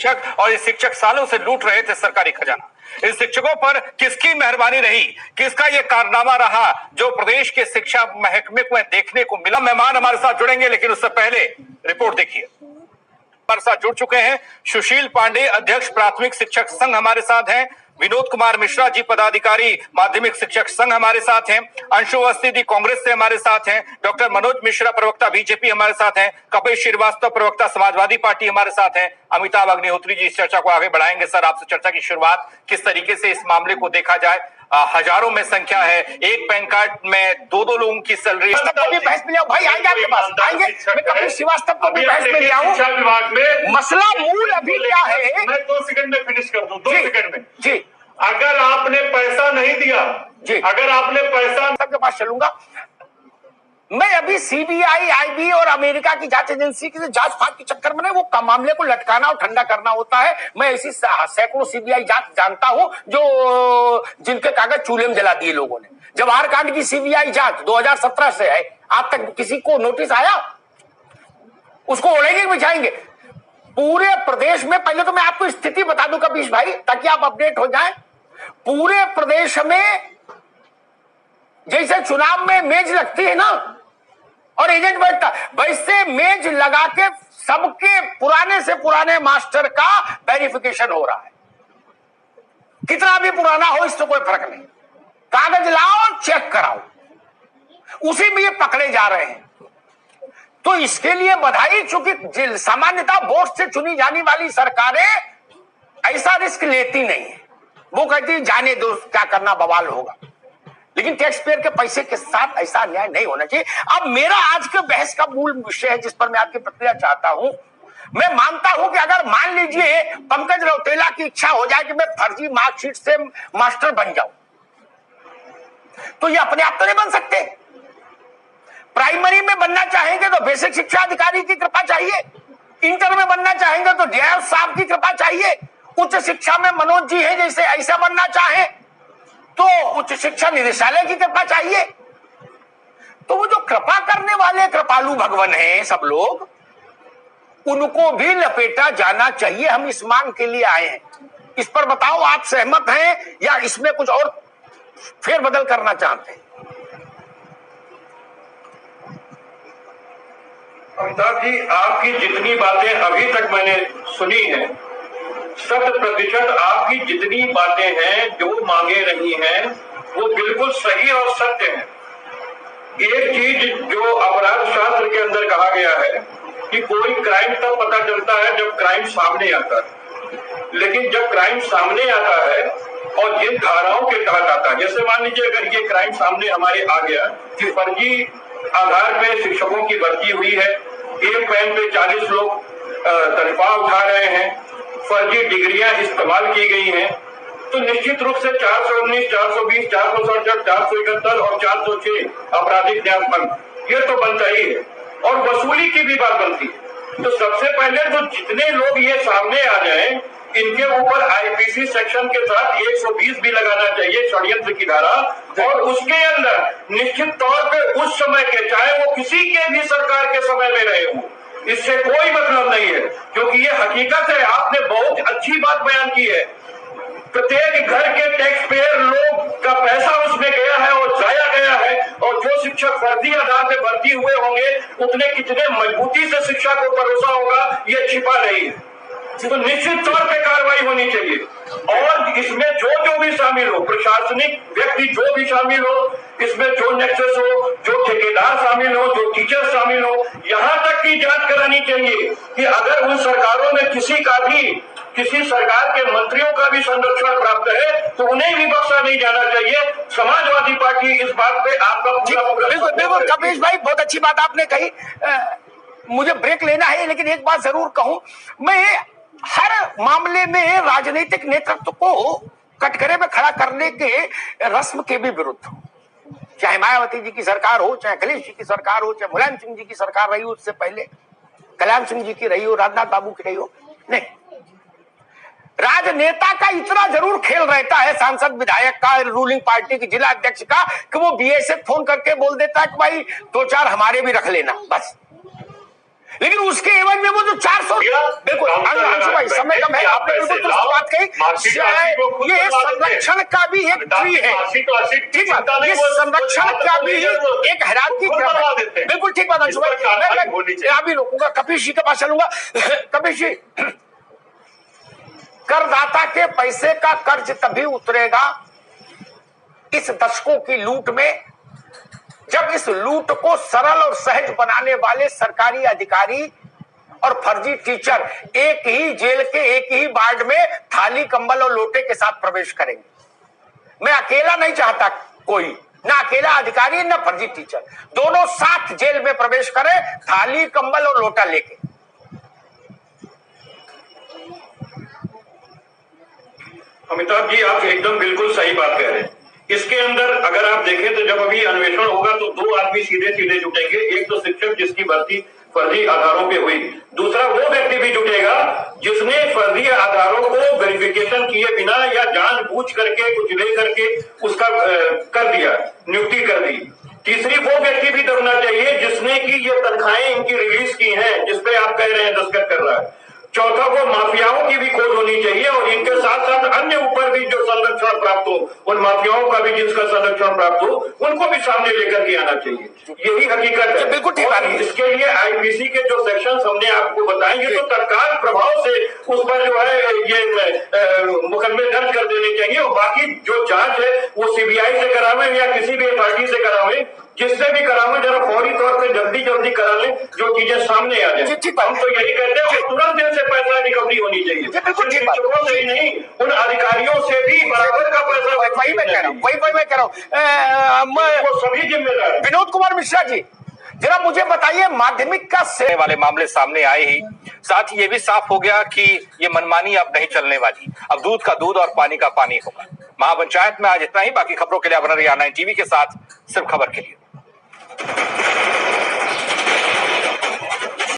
शिक्षक और ये शिक्षक सालों से लूट रहे थे सरकारी खजाना। इन शिक्षकों पर किसकी मेहरबानी रही, किसका ये कारनामा रहा जो प्रदेश के शिक्षा महकमे को देखने को मिला। मेहमान हमारे साथ जुड़ेंगे, लेकिन उससे पहले रिपोर्ट देखिए। हमारे साथ जुड़ चुके हैं सुशील पांडे, अध्यक्ष प्राथमिक शिक्षक संघ हमारे साथ हैं, विनोद कुमार मिश्रा जी पदाधिकारी माध्यमिक शिक्षक संघ हमारे साथ हैं, अंशु अवस्थी जी कांग्रेस से हमारे साथ हैं, डॉक्टर मनोज मिश्रा प्रवक्ता बीजेपी हमारे साथ हैं, कपिल श्रीवास्तव प्रवक्ता समाजवादी पार्टी हमारे साथ हैं, अमिताभ अग्निहोत्री जी इस चर्चा को आगे बढ़ाएंगे। सर, आपसे चर्चा की शुरुआत, किस तरीके से इस मामले को देखा जाए? हजारों में संख्या है, एक पैन कार्ड में दो लोगों की सैलरी। भी बहस में भाई आएंगे आपके पास, आएंगे। मैं कपिल श्रीवास्तव को भी बहस में ले आऊं। शिक्षा विभाग में मसला मूल अभी क्या है? मैं 2 सेकंड में फिनिश कर दूं, 2 सेकंड में जी। अगर आपने पैसा नहीं दिया जी, अगर आपने पैसा सबके पास चलूंगा मैं। अभी सीबीआई, आईबी और अमेरिका की जांच एजेंसी की जांच फांच के चक्कर में वो मामले को लटकाना और ठंडा करना होता है। मैं ऐसी सैकड़ों सीबीआई जांच जानता हूं जो जिनके कागज चूल्हे में जला दिए लोगों ने। जवाहर कांड की सीबीआई जांच 2017 से है, आज तक किसी को नोटिस आया? उसको ओढ़ेंगे बिछाएंगे पूरे प्रदेश में। पहले तो मैं आपको स्थिति बता दूं कपीश भाई, ताकि आप अपडेट हो जाएं। पूरे प्रदेश में जैसे चुनाव में मेज लगती है ना और एजेंट बैठता, वैसे मेज लगा के सबके पुराने से पुराने मास्टर का वेरिफिकेशन हो रहा है। कितना भी पुराना हो इससे कोई फर्क नहीं, कागज लाओ चेक कराओ, उसी में ये पकड़े जा रहे हैं। तो इसके लिए बधाई, चूंकि सामान्यतः वोट से चुनी जाने वाली सरकारें ऐसा रिस्क लेती नहीं है। वो कहती है जाने दो, क्या करना, बवाल होगा। लेकिन टैक्स पेयर के पैसे के साथ ऐसा अन्याय नहीं होना चाहिए। अब मेरा आज के बहस का मूल विषय है जिस पर मैं आपकी प्रतिक्रिया चाहता हूं। मैं मानता हूं कि अगर मान लीजिए पंकज रौतेला की इच्छा हो जाए कि मैं फर्जी मार्कशीट से मास्टर बन जाऊं, तो ये अपने आप तो नहीं बन सकते। प्राइमरी में बनना चाहेंगे तो बेसिक शिक्षा अधिकारी की कृपा चाहिए, इंटर में बनना चाहेंगे तो डीआईएफ साहब की कृपा चाहिए, उच्च शिक्षा में मनोज जी है जैसे ऐसा बनना चाहे तो उच्च शिक्षा निदेशालय की कृपा चाहिए। तो वो जो कृपा करने वाले कृपालु भगवान हैं सब लोग, उनको भी लपेटा जाना चाहिए। हम इस मांग के लिए आए हैं। इस पर बताओ, आप सहमत हैं या इसमें कुछ और फेरबदल करना चाहते हैं? अमिताभ जी, आपकी जितनी बातें अभी तक मैंने सुनी है, 100% आपकी जितनी बातें हैं, जो मांगे रही हैं, वो बिल्कुल सही और सत्य है। एक चीज जो अपराध शास्त्र के अंदर कहा गया है कि कोई क्राइम तब पता चलता है जब क्राइम सामने आता है। लेकिन जब क्राइम सामने आता है और जिन धाराओं के तहत आता है, जैसे मान लीजिए अगर ये क्राइम सामने हमारे आ गया कि फर्जी आधार पे शिक्षकों की भर्ती हुई है, एक पैन पे 40 लोग तनख्वाह उठा रहे हैं, फर्जी डिग्रियां इस्तेमाल की गई हैं, तो निश्चित रूप से 419, 420, 467, 471 और 406 आपराधिक न्याय ये तो बनता ही है और वसूली की भी बात बनती है। तो सबसे पहले तो जितने लोग ये सामने आ जाएं, इनके ऊपर आईपीसी सेक्शन के तहत 120 भी लगाना चाहिए, षड्यंत्र की धारा, और उसके अंदर निश्चित तौर पे उस समय के, चाहे वो किसी के भी सरकार के समय में रहे हो, इससे कोई मतलब नहीं है, क्योंकि ये हकीकत है। आपने बहुत अच्छी बात बयान की है। प्रत्येक घर के टैक्स पेयर लोग का पैसा उसमें गया है और जाया गया है, और जो शिक्षक फर्जी आधार पे भर्ती हुए होंगे उतने कितने मजबूती से शिक्षा को भरोसा होगा, ये छिपा नहीं है। तो निश्चित तौर पे कार्रवाई होनी चाहिए, और इसमें जो भी शामिल हो, प्रशासनिक व्यक्ति जो भी शामिल हो, इसमें जो नेक्सस हो, जो ठेकेदार शामिल हो, जो टीचर शामिल हो, यहाँ तक की जांच करानी चाहिए कि अगर उन सरकारों में किसी सरकार के मंत्रियों का भी संरक्षण प्राप्त है तो उन्हें भी बख्शा नहीं जाना चाहिए। समाजवादी पार्टी इस बात पे आपका बिल्कुल कपिश भाई, बहुत अच्छी बात आपने कही। मुझे ब्रेक लेना है, लेकिन एक बात जरूर कहूं, मैं हर मामले में राजनीतिक नेतृत्व को कटघरे में खड़ा करने के रस्म के भी विरुद्ध हूं। चाहे मायावती जी की सरकार हो, चाहे अखिलेश जी की सरकार हो, चाहे मुलायम सिंह जी की सरकार रही हो, उससे पहले कल्याण सिंह जी की रही हो, राजनाथ बाबू की रही हो, नहीं, राजनेता का इतना जरूर खेल रहता है, सांसद विधायक का, रूलिंग पार्टी के जिला अध्यक्ष का, कि वो बीएसएफ फोन करके बोल देता है कि भाई 2-4 हमारे भी रख लेना, बस। लेकिन उसके एवज में वो जो 400, बिल्कुल अंशु भाई समय कम है। ये संरक्षण का भी एक ट्री है, ठीक है, ये संरक्षण का भी एक हैरान की क्रम है। बिल्कुल ठीक बात अंशु भाई, मैं अभी रोकूंगा, कपिश जी के पास चलूंगा। कपिश जी, करदाता के पैसे का कर्ज तभी उतरेगा इस दशकों की लूट में, जब इस लूट को सरल और सहज बनाने वाले सरकारी अधिकारी और फर्जी टीचर एक ही जेल के एक ही वार्ड में थाली कंबल और लोटे के साथ प्रवेश करेंगे। मैं अकेला नहीं चाहता, कोई ना अकेला अधिकारी ना फर्जी टीचर, दोनों साथ जेल में प्रवेश करें थाली कंबल और लोटा लेके। अमिताभ जी, आप एकदम बिल्कुल सही बात कह रहे हैं। इसके अंदर अगर आप देखें तो जब अभी अन्वेषण होगा तो दो आदमी सीधे सीधे जुटेंगे। एक तो शिक्षक जिसकी भर्ती फर्जी आधारों पे हुई, दूसरा वो व्यक्ति भी जुटेगा जिसने फर्जी आधारों को वेरिफिकेशन किए बिना या जानबूझ करके कुछ ले करके उसका कर दिया, नियुक्ति कर दी। तीसरी वो व्यक्ति भी दबना चाहिए जिसने की ये तनख्वाहें इनकी रिलीज की हैं, जिसपे आप कह रहे हैं दस्तखत कर रहा है। चौथा को माफियाओं की भी खोज होनी चाहिए और इनके साथ साथ अन्य ऊपर भी जो संरक्षण प्राप्त हो, उन माफियाओं का भी जिसका संरक्षण प्राप्त हो, उनको भी सामने लेकर के आना चाहिए। यही हकीकत है। बिल्कुल ठीक बात है। इसके लिए आईपीसी के जो सेक्शन हमने आपको बताएंगे तो तत्काल प्रभाव से उस पर जो है ये मुकदमे दर्ज कर देने चाहिए और बाकी जो जांच है वो सीबीआई से करावे या किसी भी अथॉरिटी से करावे, जिससे भी करावे जरा फौरी तौर पे जल्दी करा लें, जो चीजें सामने आ जाए। हम तो यही कहते हैं कि तुरंत दिन से पैसा रिकवरी होनी चाहिए, शिक्षकों से ही नहीं उन अधिकारियों से भी बराबर का पैसा। वही मैं कह रहा हूँ, वो सभी जिम्मेदार। विनोद कुमार मिश्रा जी, जरा मुझे बताइए, माध्यमिक का से वाले मामले सामने आए ही साथ ही ये भी साफ हो गया कि ये मनमानी अब नहीं चलने वाली, अब दूध का दूध और पानी का पानी होगा। महापंचायत में आज इतना ही। बाकी खबरों के लिए आप बने रहिए R9 टीवी के साथ, सिर्फ खबर के लिए।